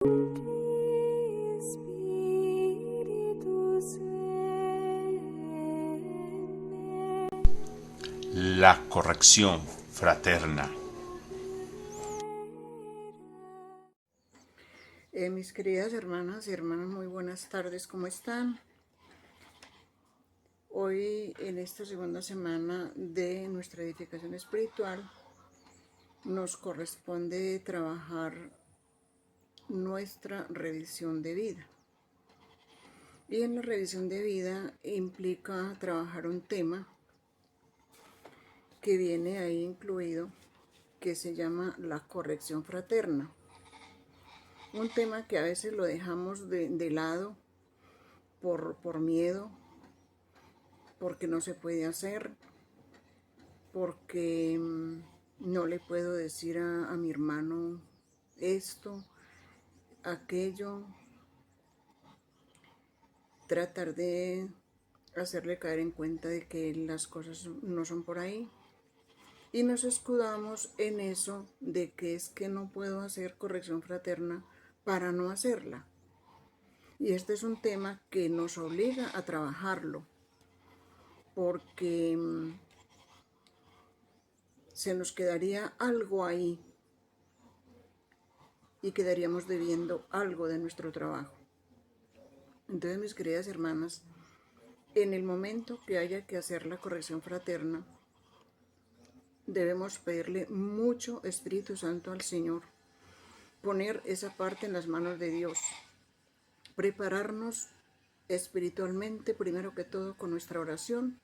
La corrección fraterna. Mis queridas hermanas y hermanos, muy buenas tardes, ¿cómo están? Hoy, en esta segunda semana de nuestra edificación espiritual, nos corresponde trabajar nuestra revisión de vida. Y en la revisión de vida implica trabajar un tema que viene ahí incluido, que se llama la corrección fraterna. Un tema que a veces lo dejamos de lado por miedo, porque no se puede hacer, porque no le puedo decir a mi hermano esto, aquello, tratar de hacerle caer en cuenta de que las cosas no son por ahí. Y nos escudamos en eso de que es que no puedo hacer corrección fraterna para no hacerla. Y este es un tema que nos obliga a trabajarlo, porque se nos quedaría algo ahí y quedaríamos debiendo algo de nuestro trabajo. Entonces, mis queridas hermanas, en el momento que haya que hacer la corrección fraterna, debemos pedirle mucho Espíritu Santo al Señor, poner esa parte en las manos de Dios, prepararnos espiritualmente, primero que todo con nuestra oración,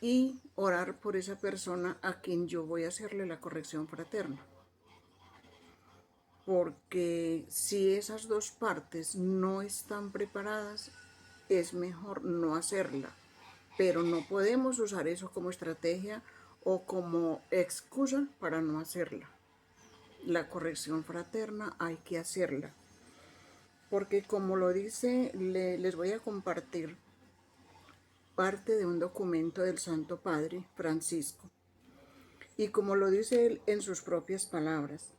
y orar por esa persona a quien yo voy a hacerle la corrección fraterna. Porque si esas dos partes no están preparadas, es mejor no hacerla. Pero no podemos usar eso como estrategia o como excusa para no hacerla. La corrección fraterna hay que hacerla. Porque como lo dice, les voy a compartir parte de un documento del Santo Padre Francisco. Y como lo dice él en sus propias palabras,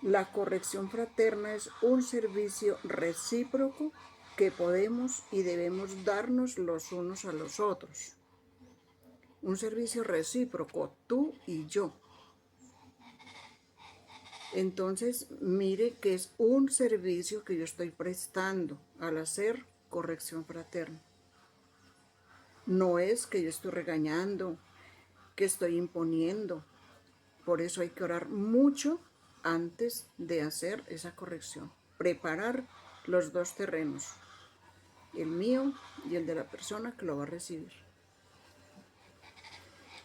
la corrección fraterna es un servicio recíproco que podemos y debemos darnos los unos a los otros. Un servicio recíproco, tú y yo. Entonces, mire que es un servicio que yo estoy prestando al hacer corrección fraterna. No es que yo estoy regañando, que estoy imponiendo. Por eso hay que orar mucho antes de hacer esa corrección. Preparar los dos terrenos, el mío y el de la persona que lo va a recibir.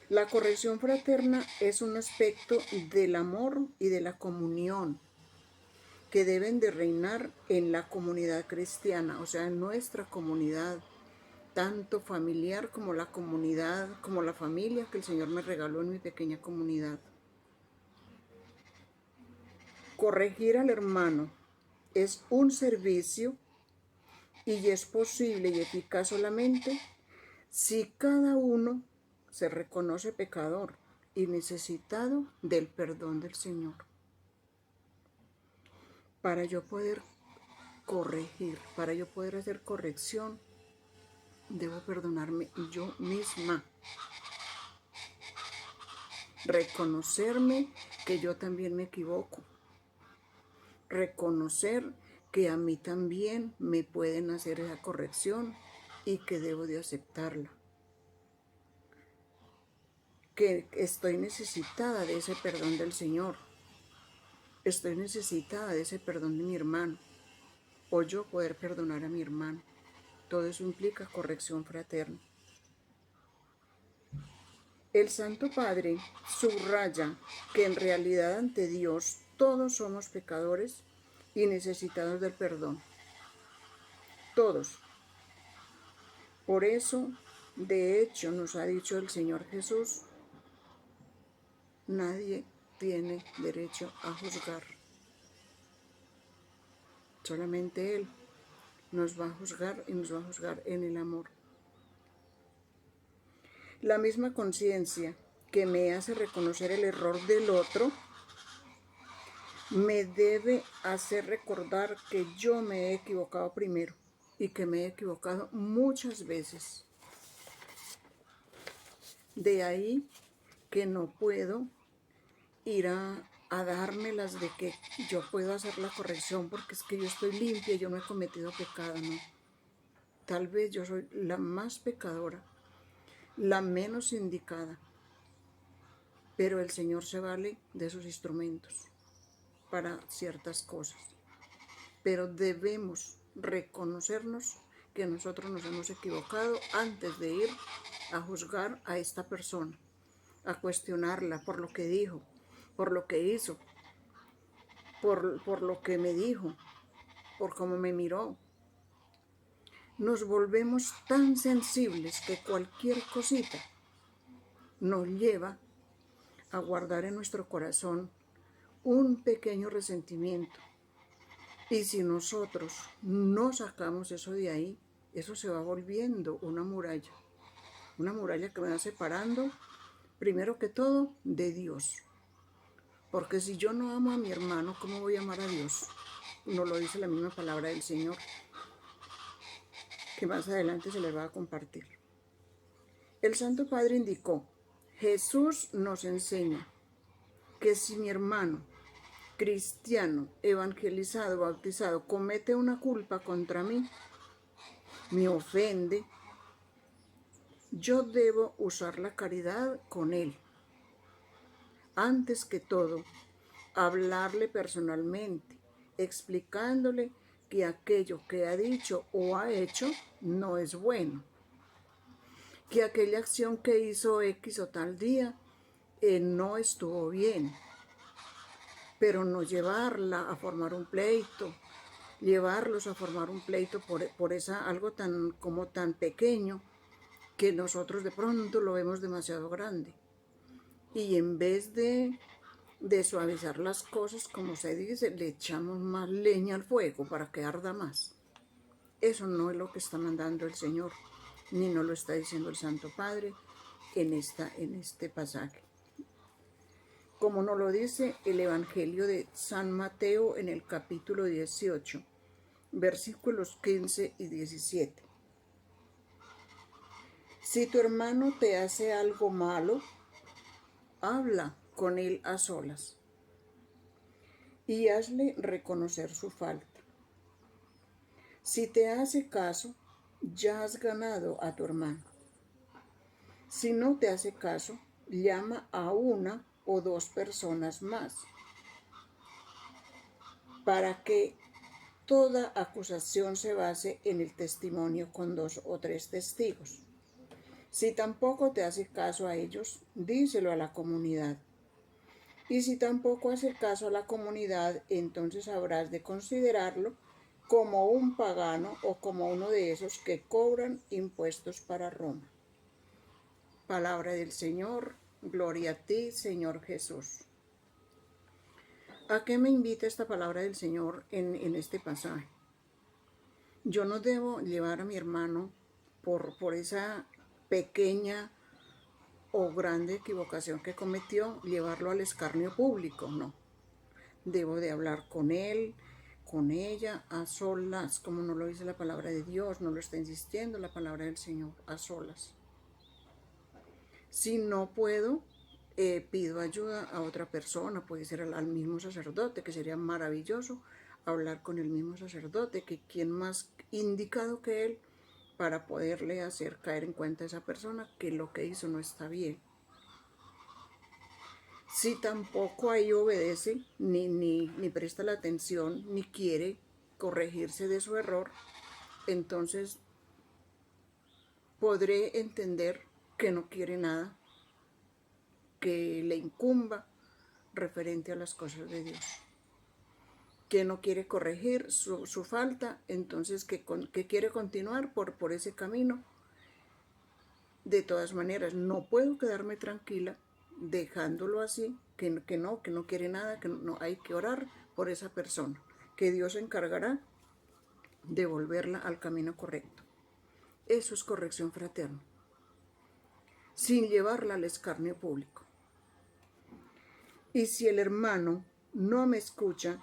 La corrección fraterna es un aspecto del amor y de la comunión que deben de reinar en la comunidad cristiana, o sea, en nuestra comunidad, tanto familiar como la comunidad, como la familia que el Señor me regaló en mi pequeña comunidad. Corregir al hermano es un servicio y es posible y eficaz solamente si cada uno se reconoce pecador y necesitado del perdón del Señor. Para yo poder corregir, para yo poder hacer corrección, debo perdonarme yo misma. Reconocerme que yo también me equivoco. Reconocer que a mí también me pueden hacer esa corrección y que debo de aceptarla. Que estoy necesitada de ese perdón del Señor. Estoy necesitada de ese perdón de mi hermano. O yo poder perdonar a mi hermano. Todo eso implica corrección fraterna. El Santo Padre subraya que en realidad ante Dios todos somos pecadores y necesitados del perdón. Todos. Por eso, de hecho, nos ha dicho el Señor Jesús, nadie tiene derecho a juzgar. Solamente Él nos va a juzgar y nos va a juzgar en el amor. La misma conciencia que me hace reconocer el error del otro me debe hacer recordar que yo me he equivocado primero y que me he equivocado muchas veces. De ahí que no puedo ir a dármelas de que yo puedo hacer la corrección porque es que yo estoy limpia, yo no he cometido pecado, no. Tal vez yo soy la más pecadora, la menos indicada, pero el Señor se vale de sus instrumentos para ciertas cosas. Pero debemos reconocernos que nosotros nos hemos equivocado antes de ir a juzgar a esta persona, a cuestionarla por lo que dijo, por lo que hizo, por lo que me dijo, por cómo me miró. Nos volvemos tan sensibles que cualquier cosita nos lleva a guardar en nuestro corazón un pequeño resentimiento. Y si nosotros no sacamos eso de ahí, eso se va volviendo una muralla que me va separando, primero que todo, de Dios. Porque si yo no amo a mi hermano, ¿cómo voy a amar a Dios? Nos lo dice la misma palabra del Señor, que más adelante se les va a compartir. El Santo Padre indicó, Jesús nos enseña que si mi hermano cristiano, evangelizado, bautizado, comete una culpa contra mí, me ofende, yo debo usar la caridad con él. Antes que todo, hablarle personalmente, explicándole que aquello que ha dicho o ha hecho no es bueno, que aquella acción que hizo X o tal día no estuvo bien, pero no llevarla a formar un pleito, llevarlos a formar un pleito por algo tan pequeño que nosotros de pronto lo vemos demasiado grande. Y en vez de suavizar las cosas, como se dice, le echamos más leña al fuego para que arda más. Eso no es lo que está mandando el Señor, ni nos lo está diciendo el Santo Padre en este pasaje. Como nos lo dice el Evangelio de San Mateo en el capítulo 18, versículos 15 y 17. Si tu hermano te hace algo malo, habla con él a solas y hazle reconocer su falta. Si te hace caso, ya has ganado a tu hermano. Si no te hace caso, llama a una o dos personas más, para que toda acusación se base en el testimonio con 2 o 3 testigos. Si tampoco te hace caso a ellos, díselo a la comunidad. Y si tampoco hace caso a la comunidad, entonces habrás de considerarlo como un pagano o como uno de esos que cobran impuestos para Roma. Palabra del Señor, gloria a ti, Señor Jesús. ¿A qué me invita esta palabra del Señor en este pasaje? Yo no debo llevar a mi hermano por esa pequeña o grande equivocación que cometió, llevarlo al escarnio público, no. Debo de hablar con él, con ella, a solas, como nos lo dice la palabra de Dios, no lo está insistiendo la palabra del Señor, a solas. Si no puedo, pido ayuda a otra persona, puede ser al mismo sacerdote, que sería maravilloso hablar con el mismo sacerdote, que quien más indicado que él para poderle hacer caer en cuenta a esa persona que lo que hizo no está bien. Si tampoco ahí obedece, ni presta la atención, ni quiere corregirse de su error, entonces podré entender que no quiere nada que le incumba referente a las cosas de Dios, que no quiere corregir su falta, entonces que quiere continuar por ese camino. De todas maneras, no puedo quedarme tranquila dejándolo así, que no quiere nada, que no hay que orar por esa persona, que Dios se encargará de volverla al camino correcto. Eso es corrección fraterna, sin llevarla al escarnio público. Y si el hermano no me escucha,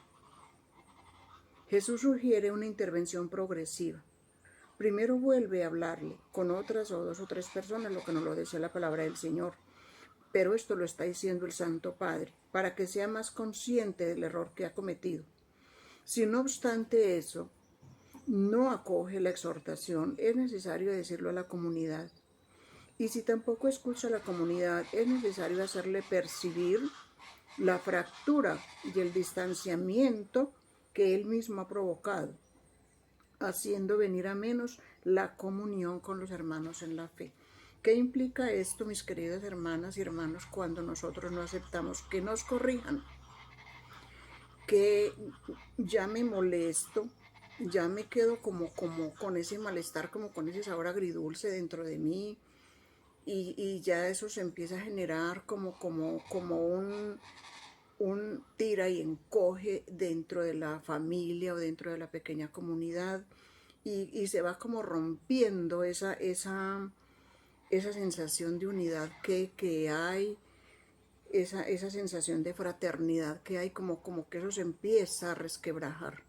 Jesús sugiere una intervención progresiva. Primero vuelve a hablarle con otras o 2 o 3 personas, lo que nos lo decía la palabra del Señor. Pero esto lo está diciendo el Santo Padre, para que sea más consciente del error que ha cometido. Si no obstante eso, no acoge la exhortación, es necesario decirlo a la comunidad. Y si tampoco escucha a la comunidad, es necesario hacerle percibir la fractura y el distanciamiento que él mismo ha provocado, haciendo venir a menos la comunión con los hermanos en la fe. ¿Qué implica esto, mis queridas hermanas y hermanos, cuando nosotros no aceptamos que nos corrijan? Que ya me molesto, ya me quedo como con ese malestar, como con ese sabor agridulce dentro de mí, y ya eso se empieza a generar como un tira y encoge dentro de la familia o dentro de la pequeña comunidad, y se va como rompiendo esa sensación de unidad que hay, esa sensación de fraternidad que hay, como que eso se empieza a resquebrajar.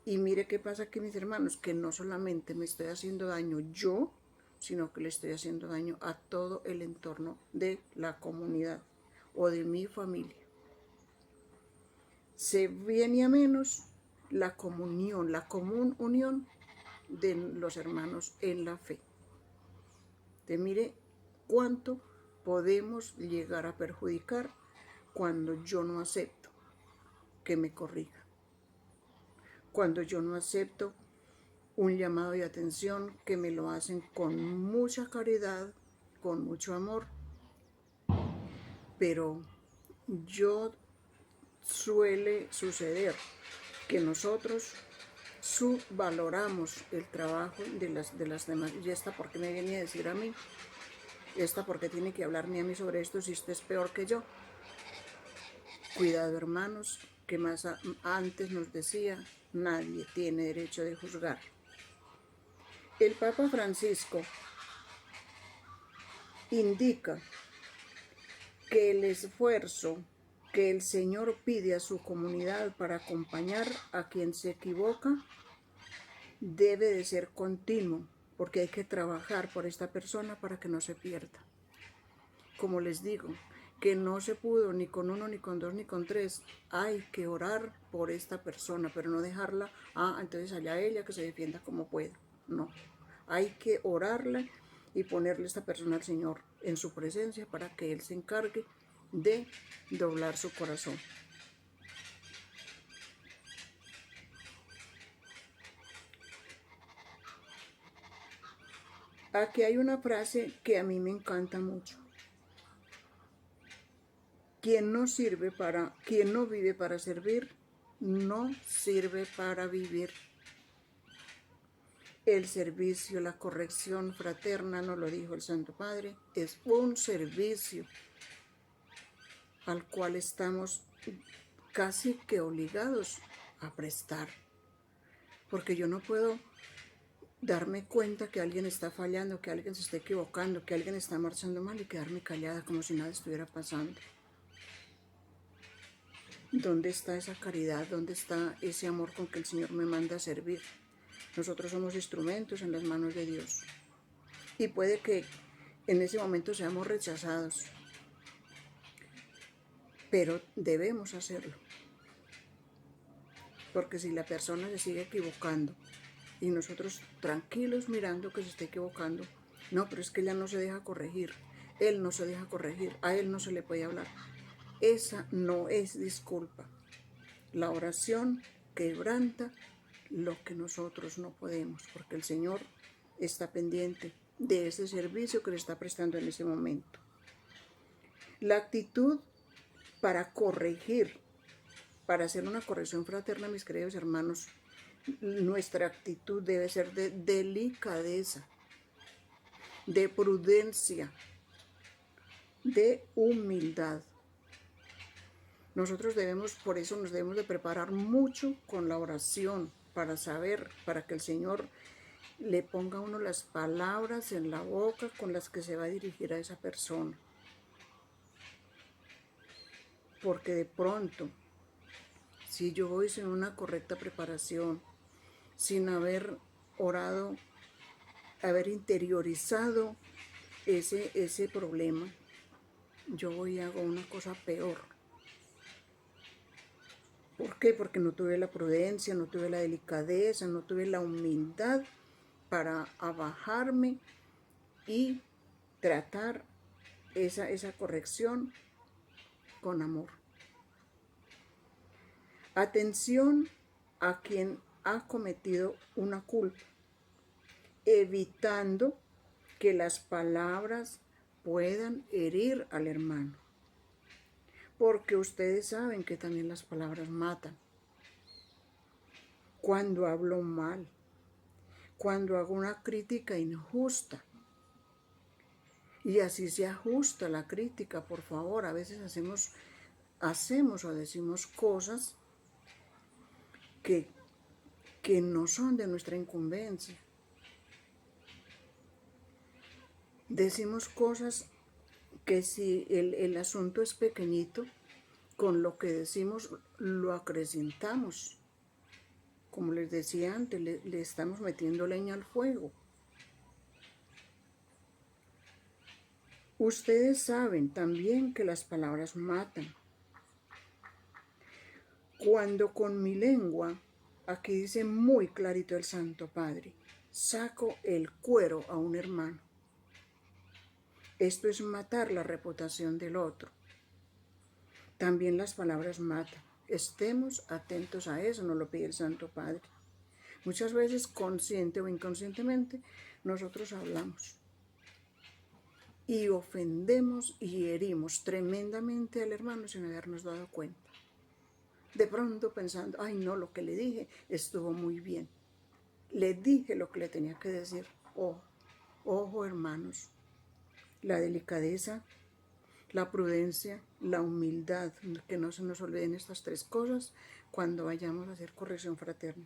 Y mire qué pasa aquí, mis hermanos, que no solamente me estoy haciendo daño yo, sino que le estoy haciendo daño a todo el entorno de la comunidad o de mi familia. Se viene a menos la comunión, la común unión de los hermanos en la fe. Te mire cuánto podemos llegar a perjudicar cuando yo no acepto que me corrija, cuando yo no acepto un llamado de atención que me lo hacen con mucha caridad, con mucho amor, pero suele suceder que nosotros subvaloramos el trabajo de las demás. ¿Y esta por qué me viene a decir a mí? ¿Esta por qué tiene que hablarme a mí sobre esto si usted es peor que yo? Cuidado, hermanos, que más antes nos decía, nadie tiene derecho de juzgar. El Papa Francisco indica que el esfuerzo que el Señor pide a su comunidad para acompañar a quien se equivoca debe de ser continuo, porque hay que trabajar por esta persona para que no se pierda. Como les digo, que no se pudo ni con 1, ni con 2, ni con 3, hay que orar por esta persona, pero no dejarla, entonces allá ella que se defienda como pueda. No, hay que orarla y ponerle a esta persona al Señor en su presencia para que Él se encargue de doblar su corazón. Aquí hay una frase que a mí me encanta mucho. Quien no vive para servir, no sirve para vivir. El servicio, la corrección fraterna, nos lo dijo el Santo Padre, es un servicio al cual estamos casi que obligados a prestar. Porque yo no puedo darme cuenta que alguien está fallando, que alguien se está equivocando, que alguien está marchando mal y quedarme callada como si nada estuviera pasando. ¿Dónde está esa caridad? ¿Dónde está ese amor con que el Señor me manda a servir? Nosotros somos instrumentos en las manos de Dios. Y puede que en ese momento seamos rechazados, pero debemos hacerlo. Porque si la persona se sigue equivocando y nosotros tranquilos mirando que se esté equivocando, no, pero es que ella no se deja corregir, él no se deja corregir, a él no se le puede hablar. Esa no es disculpa. La oración quebranta lo que nosotros no podemos, porque el Señor está pendiente de ese servicio que le está prestando en ese momento. La actitud para corregir, para hacer una corrección fraterna, mis queridos hermanos, nuestra actitud debe ser de delicadeza, de prudencia, de humildad. Nosotros por eso nos debemos de preparar mucho con la oración, para que el Señor le ponga a uno las palabras en la boca con las que se va a dirigir a esa persona. Porque de pronto si yo voy sin una correcta preparación, sin haber orado, haber interiorizado ese problema, yo voy y hago una cosa peor. ¿Por qué? Porque no tuve la prudencia, no tuve la delicadeza, no tuve la humildad para abajarme y tratar esa corrección con amor. Atención a quien ha cometido una culpa, evitando que las palabras puedan herir al hermano. Porque ustedes saben que también las palabras matan. Cuando hablo mal, cuando hago una crítica injusta, y así se ajusta la crítica, por favor. A veces hacemos o decimos cosas que no son de nuestra incumbencia. Decimos cosas que si el asunto es pequeñito, con lo que decimos lo acrecentamos. Como les decía antes, le estamos metiendo leña al fuego. Ustedes saben también que las palabras matan. Cuando con mi lengua, aquí dice muy clarito el Santo Padre, saco el cuero a un hermano. Esto es matar la reputación del otro. También las palabras matan. Estemos atentos a eso, nos lo pide el Santo Padre. Muchas veces, consciente o inconscientemente, nosotros hablamos y ofendemos y herimos tremendamente al hermano sin habernos dado cuenta. De pronto pensando, ay no, lo que le dije estuvo muy bien. Le dije lo que le tenía que decir. Ojo, hermanos, la delicadeza, la prudencia, la humildad, que no se nos olviden estas tres cosas cuando vayamos a hacer corrección fraterna.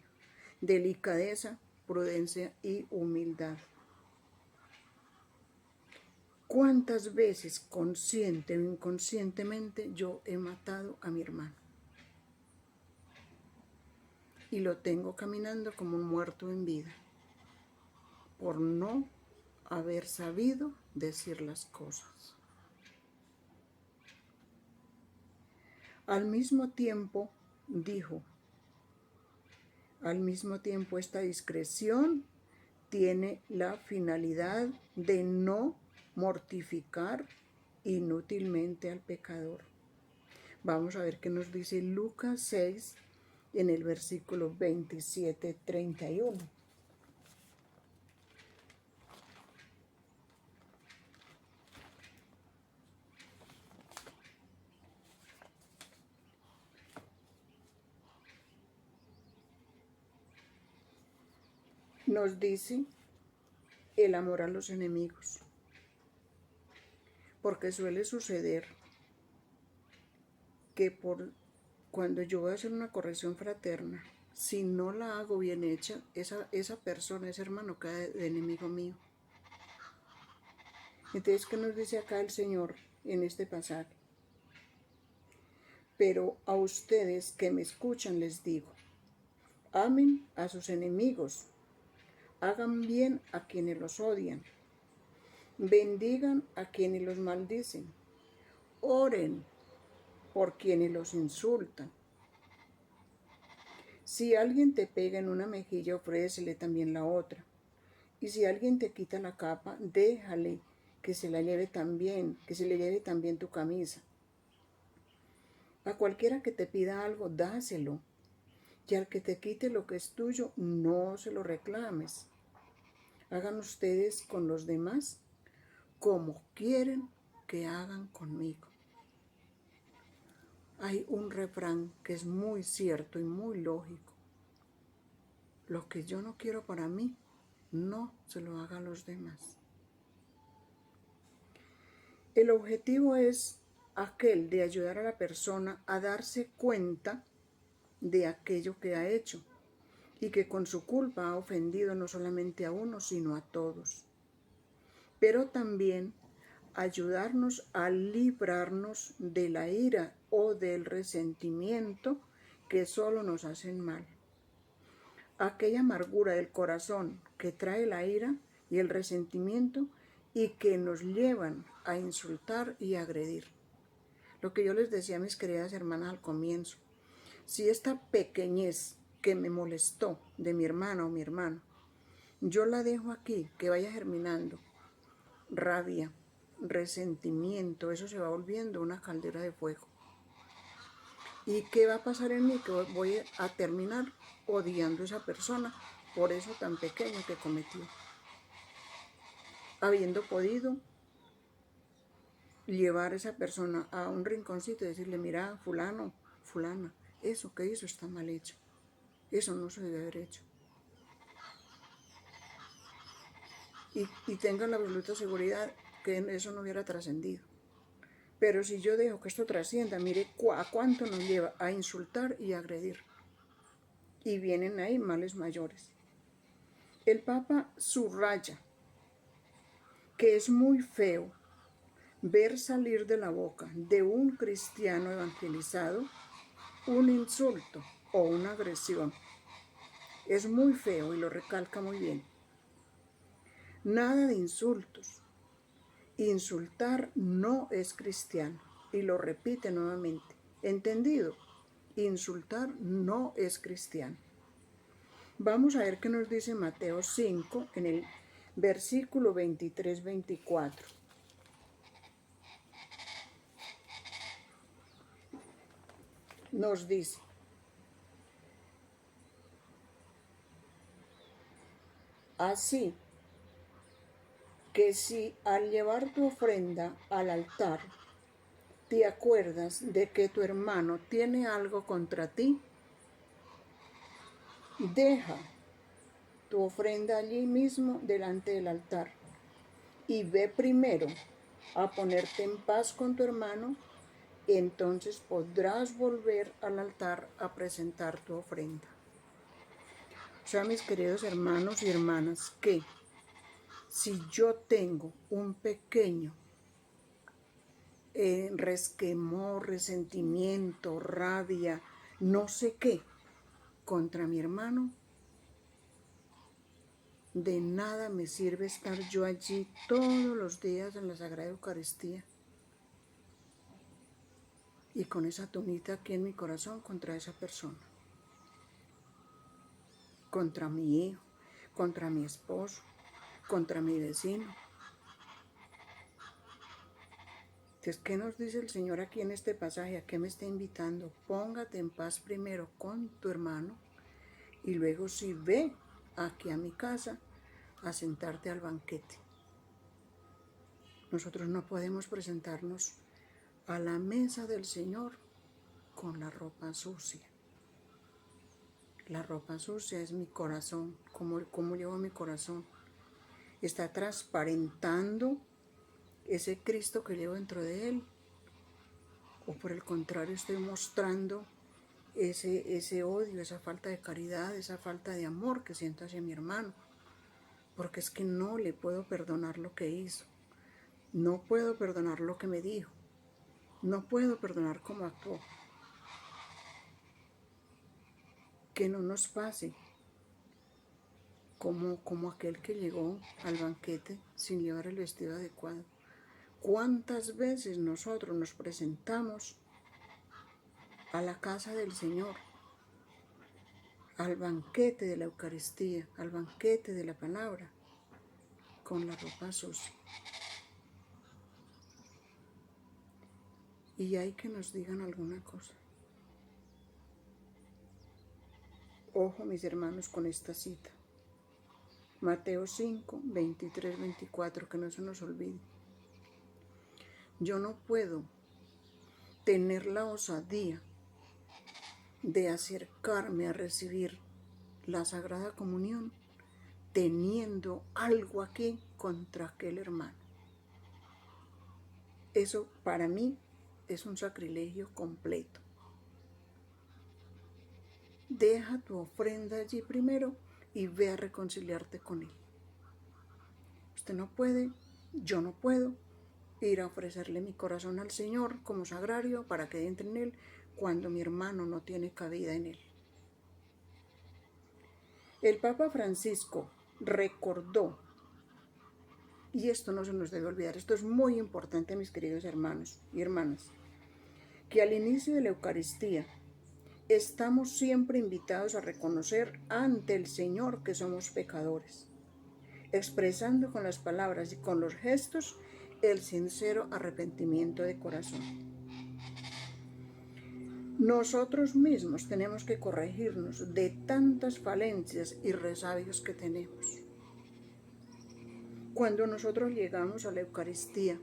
Delicadeza, prudencia y humildad. ¿Cuántas veces, consciente o inconscientemente, yo he matado a mi hermano? Y lo tengo caminando como un muerto en vida, por no haber sabido decir las cosas. Al mismo tiempo, dijo, esta discreción tiene la finalidad de no mortificar inútilmente al pecador. Vamos a ver qué nos dice Lucas 6 en el versículo 27-31. Nos dice el amor a los enemigos, porque suele suceder que cuando yo voy a hacer una corrección fraterna, si no la hago bien hecha, esa persona, ese hermano, cae de enemigo mío. Entonces, ¿qué nos dice acá el Señor en este pasaje? Pero a ustedes que me escuchan les digo, amen a sus enemigos, hagan bien a quienes los odian, bendigan a quienes los maldicen, oren por quienes los insultan. Si alguien te pega en una mejilla, ofrécele también la otra. Y si alguien te quita la capa, déjale que se le lleve también tu camisa. A cualquiera que te pida algo, dáselo. Y al que te quite lo que es tuyo, no se lo reclames. Hagan ustedes con los demás como quieren que hagan conmigo. Hay un refrán que es muy cierto y muy lógico. Lo que yo no quiero para mí, no se lo haga a los demás. El objetivo es aquel de ayudar a la persona a darse cuenta de aquello que ha hecho y que con su culpa ha ofendido no solamente a uno, sino a todos. Pero también ayudarnos a librarnos de la ira o del resentimiento que solo nos hacen mal. Aquella amargura del corazón que trae la ira y el resentimiento y que nos llevan a insultar y agredir. Lo que yo les decía a mis queridas hermanas al comienzo, si esta pequeñez que me molestó de mi hermana o mi hermano, yo la dejo aquí, que vaya germinando, rabia, resentimiento, eso se va volviendo una caldera de fuego. ¿Y qué va a pasar en mí? Que voy a terminar odiando a esa persona por eso tan pequeño que cometió. Habiendo podido llevar a esa persona a un rinconcito y decirle, mira, fulano, fulana, eso que hizo está mal hecho. Eso no se debe haber hecho. Y tengan la absoluta seguridad que eso no hubiera trascendido. Pero si yo dejo que esto trascienda, mire a cuánto nos lleva a insultar y agredir. Y vienen ahí males mayores. El Papa subraya que es muy feo ver salir de la boca de un cristiano evangelizado un insulto o una agresión. Es muy feo y lo recalca muy bien. Nada de insultos. Insultar no es cristiano. Y lo repite nuevamente. ¿Entendido? Insultar no es cristiano. Vamos a ver qué nos dice Mateo 5 en el versículo 23-24. Nos dice, así que si al llevar tu ofrenda al altar te acuerdas de que tu hermano tiene algo contra ti, deja tu ofrenda allí mismo delante del altar y ve primero a ponerte en paz con tu hermano, entonces podrás volver al altar a presentar tu ofrenda. O sea, mis queridos hermanos y hermanas, que si yo tengo un pequeño resquemor, resentimiento, rabia, no sé qué, contra mi hermano, de nada me sirve estar yo allí todos los días en la Sagrada Eucaristía y con esa tonita aquí en mi corazón contra esa persona, contra mi hijo, contra mi esposo, contra mi vecino. Entonces, ¿qué nos dice el Señor aquí en este pasaje? ¿A qué me está invitando? Póngate en paz primero con tu hermano y luego sí ve aquí a mi casa a sentarte al banquete. Nosotros no podemos presentarnos a la mesa del Señor con la ropa sucia. La ropa sucia es mi corazón. ¿Cómo llevo mi corazón? Está transparentando ese Cristo que llevo dentro de él. O por el contrario, estoy mostrando ese odio, esa falta de caridad, esa falta de amor que siento hacia mi hermano. Porque es que no le puedo perdonar lo que hizo. No puedo perdonar lo que me dijo. No puedo perdonar cómo actuó. Que no nos pase como aquel que llegó al banquete sin llevar el vestido adecuado. ¿Cuántas veces nosotros nos presentamos a la casa del Señor, al banquete de la Eucaristía, al banquete de la palabra, con la ropa sucia? Y hay que nos digan alguna cosa. Ojo, mis hermanos, con esta cita. Mateo 5, 23, 24, que no se nos olvide. Yo no puedo tener la osadía de acercarme a recibir la Sagrada Comunión teniendo algo aquí contra aquel hermano. Eso para mí es un sacrilegio completo. Deja tu ofrenda allí primero y ve a reconciliarte con él. Usted no puede, yo no puedo ir a ofrecerle mi corazón al Señor como sagrario para que entre en él, cuando mi hermano no tiene cabida en él. El Papa Francisco recordó, y esto no se nos debe olvidar, esto es muy importante, mis queridos hermanos y hermanas, que al inicio de la Eucaristía estamos siempre invitados a reconocer ante el Señor que somos pecadores, expresando con las palabras y con los gestos el sincero arrepentimiento de corazón. Nosotros mismos tenemos que corregirnos de tantas falencias y resabios que tenemos. Cuando nosotros llegamos a la Eucaristía,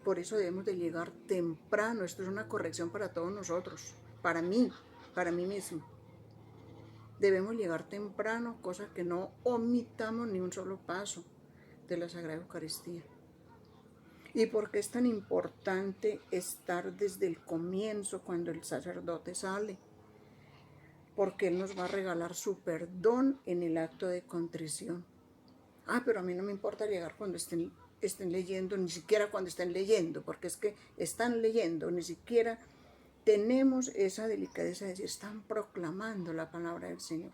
por eso debemos de llegar temprano. Esto es una corrección para todos nosotros, para mí mismo. Debemos llegar temprano, cosa que no omitamos ni un solo paso de la Sagrada Eucaristía. ¿Y por qué es tan importante estar desde el comienzo cuando el sacerdote sale? Porque Él nos va a regalar su perdón en el acto de contrición. Pero a mí no me importa llegar cuando estén leyendo, ni siquiera cuando estén leyendo, porque es que están leyendo, ni siquiera tenemos esa delicadeza de decir, están proclamando la palabra del Señor.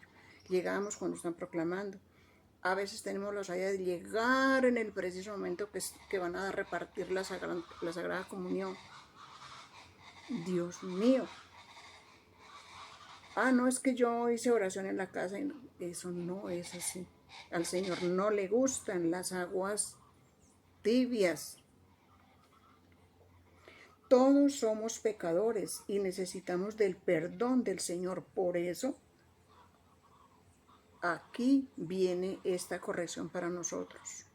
Llegamos cuando están proclamando. A veces tenemos la osadía de llegar en el preciso momento que van a repartir la Sagrada Comunión. Dios mío. No, es que yo hice oración en la casa y no, eso no es así. Al Señor no le gustan las aguas tibias. Todos somos pecadores y necesitamos del perdón del Señor. Por eso, aquí viene esta corrección para nosotros.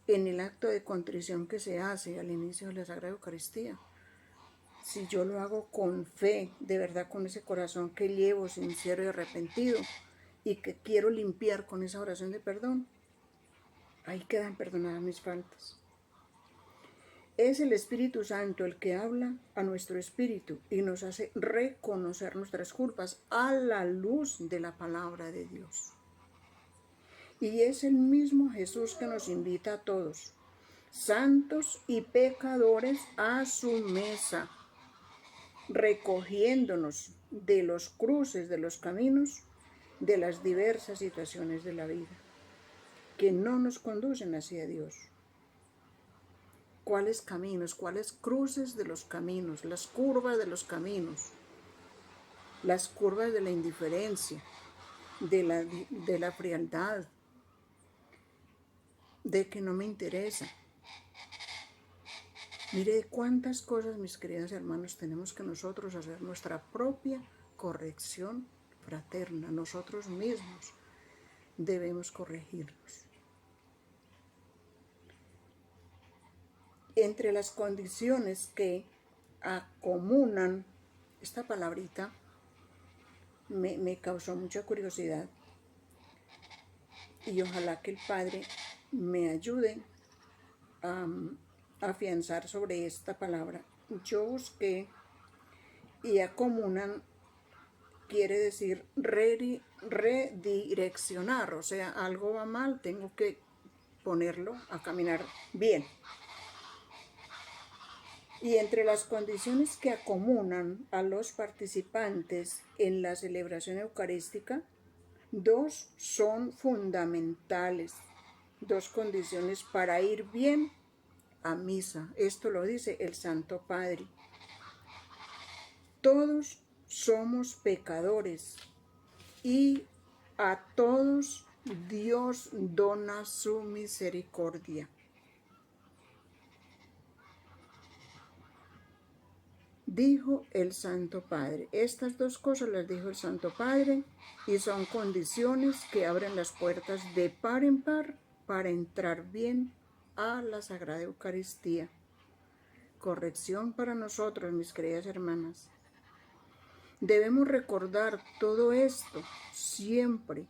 En el acto de contrición que se hace al inicio de la Sagrada Eucaristía, si yo lo hago con fe, de verdad con ese corazón que llevo sincero y arrepentido y que quiero limpiar con esa oración de perdón, ahí quedan perdonadas mis faltas. Es el Espíritu Santo el que habla a nuestro espíritu y nos hace reconocer nuestras culpas a la luz de la palabra de Dios. Y es el mismo Jesús que nos invita a todos, santos y pecadores, a su mesa, recogiéndonos de los cruces de los caminos, de las diversas situaciones de la vida, que no nos conducen hacia Dios. ¿Cuáles caminos? ¿Cuáles cruces de los caminos? Las curvas de los caminos, las curvas de la indiferencia, de la frialdad, de que no me interesa. Mire cuántas cosas, mis queridos hermanos, tenemos que nosotros hacer nuestra propia corrección fraterna. Nosotros mismos debemos corregirnos. Entre las condiciones que acomunan, esta palabrita me causó mucha curiosidad y ojalá que el Padre me ayude a afianzar sobre esta palabra. Yo busqué y acomunan quiere decir redireccionar, o sea, algo va mal, tengo que ponerlo a caminar bien. Y entre las condiciones que acomunan a los participantes en la celebración eucarística, dos son fundamentales, dos condiciones para ir bien a misa. Esto lo dice el Santo Padre. Todos somos pecadores y a todos Dios dona su misericordia. Dijo el Santo Padre. Estas dos cosas las dijo el Santo Padre y son condiciones que abren las puertas de par en par para entrar bien a la Sagrada Eucaristía. Corrección para nosotros, mis queridas hermanas. Debemos recordar todo esto siempre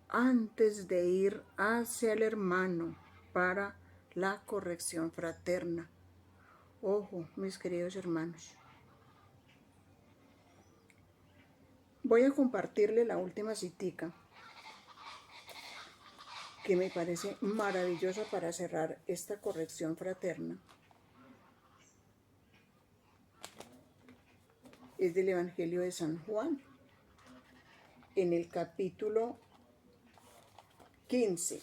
antes de ir hacia el hermano para la corrección fraterna. Ojo, mis queridos hermanos. Voy a compartirle la última citica que me parece maravillosa para cerrar esta corrección fraterna. es del Evangelio de San Juan, en el capítulo 15,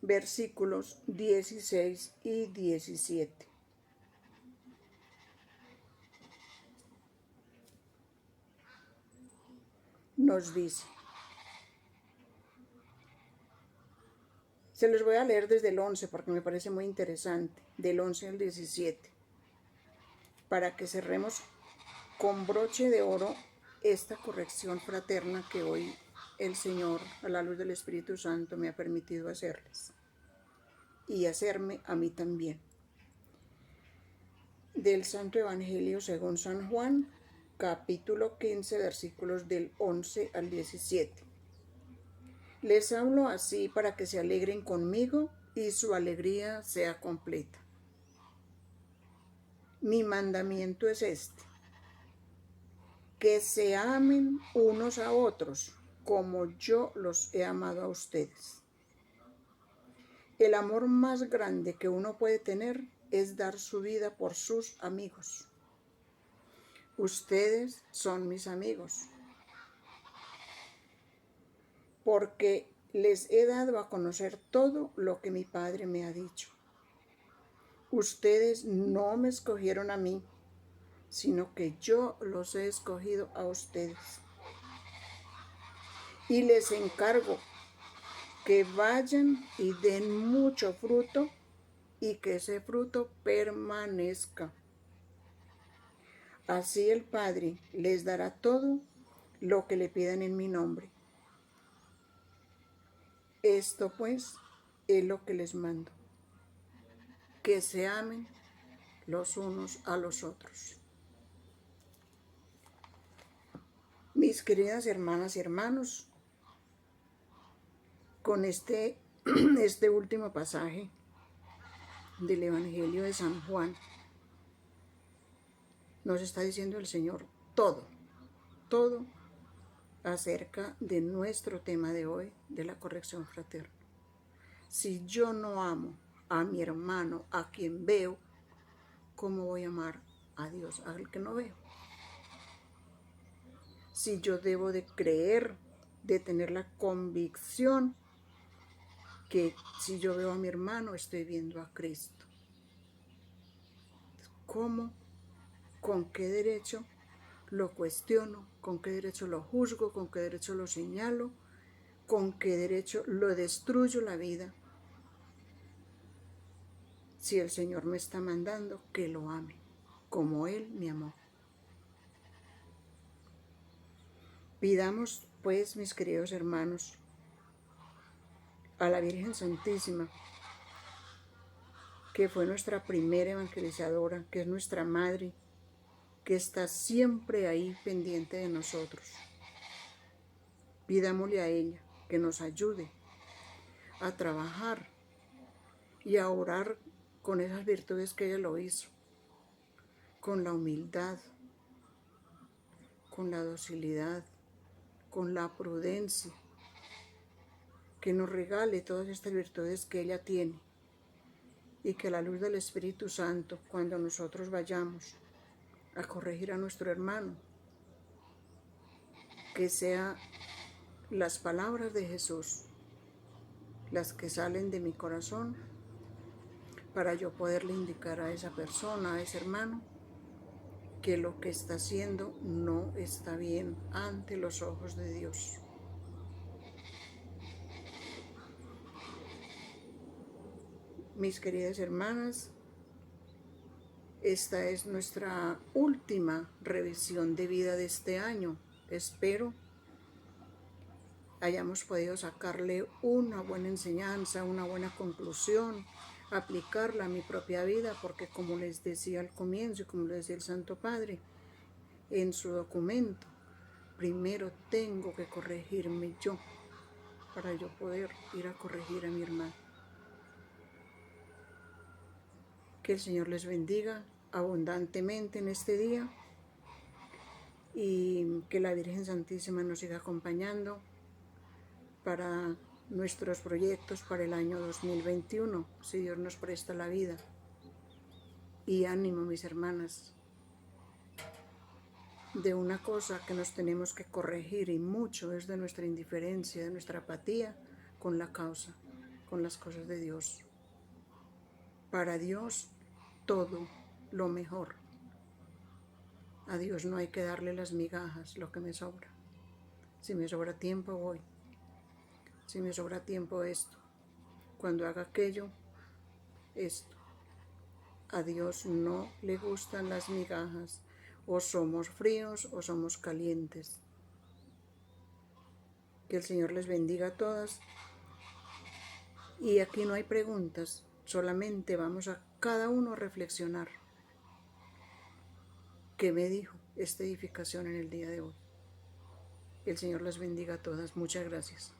versículos 16 y 17. Nos dice, se los voy a leer desde el 11 porque me parece muy interesante, del 11 al 17, para que cerremos con broche de oro esta corrección fraterna que hoy el Señor, a la luz del Espíritu Santo, me ha permitido hacerles y hacerme a mí también. Del Santo Evangelio según San Juan, capítulo 15, versículos del 11 al 17. Les hablo así para que se alegren conmigo y su alegría sea completa. Mi mandamiento es este: que se amen unos a otros como yo los he amado a ustedes. El amor más grande que uno puede tener es dar su vida por sus amigos. Ustedes son mis amigos, porque les he dado a conocer todo lo que mi Padre me ha dicho. Ustedes no me escogieron a mí, sino que yo los he escogido a ustedes. Y les encargo que vayan y den mucho fruto y que ese fruto permanezca. Así el Padre les dará todo lo que le pidan en mi nombre. Esto pues es lo que les mando, que se amen los unos a los otros. Mis queridas hermanas y hermanos, con este último pasaje del Evangelio de San Juan, nos está diciendo el Señor todo acerca de nuestro tema de hoy, de la corrección fraterna. Si yo no amo a mi hermano, a quien veo, ¿cómo voy a amar a Dios, al que no veo? Si yo debo de creer, de tener la convicción que si yo veo a mi hermano, estoy viendo a Cristo. ¿Cómo? ¿Con qué derecho lo cuestiono? ¿Con qué derecho lo juzgo? ¿Con qué derecho lo señalo? ¿Con qué derecho lo destruyo la vida? Si el Señor me está mandando que lo ame, como Él me amó. Pidamos, pues, mis queridos hermanos, a la Virgen Santísima, que fue nuestra primera evangelizadora, que es nuestra madre, que está siempre ahí pendiente de nosotros. Pidámosle a ella que nos ayude a trabajar y a orar con esas virtudes que ella lo hizo, con la humildad, con la docilidad, con la prudencia, que nos regale todas estas virtudes que ella tiene y que a la luz del Espíritu Santo, cuando nosotros vayamos a corregir a nuestro hermano, que sean las palabras de Jesús las que salen de mi corazón para yo poderle indicar a esa persona, a ese hermano, que lo que está haciendo no está bien ante los ojos de Dios. Mis queridas hermanas, esta es nuestra última revisión de vida de este año. Espero hayamos podido sacarle una buena enseñanza, una buena conclusión, aplicarla a mi propia vida, porque como les decía al comienzo y como les decía el Santo Padre en su documento, primero tengo que corregirme yo para yo poder ir a corregir a mi hermano. Que el Señor les bendiga abundantemente en este día y que la Virgen Santísima nos siga acompañando para nuestros proyectos para el año 2021, si Dios nos presta la vida. Y ánimo, mis hermanas, de una cosa que nos tenemos que corregir, y mucho es de nuestra indiferencia, de nuestra apatía con la causa, con las cosas de Dios. Para Dios, todo lo mejor. A Dios no hay que darle las migajas, lo que me sobra. Si me sobra tiempo, voy. Si me sobra tiempo, esto. Cuando haga aquello, esto. A Dios no le gustan las migajas. O somos fríos o somos calientes. Que el Señor les bendiga a todas. Y aquí no hay preguntas, solamente vamos a cada uno a reflexionar. ¿Qué me dijo esta edificación en el día de hoy? Que el Señor las bendiga a todas. Muchas gracias.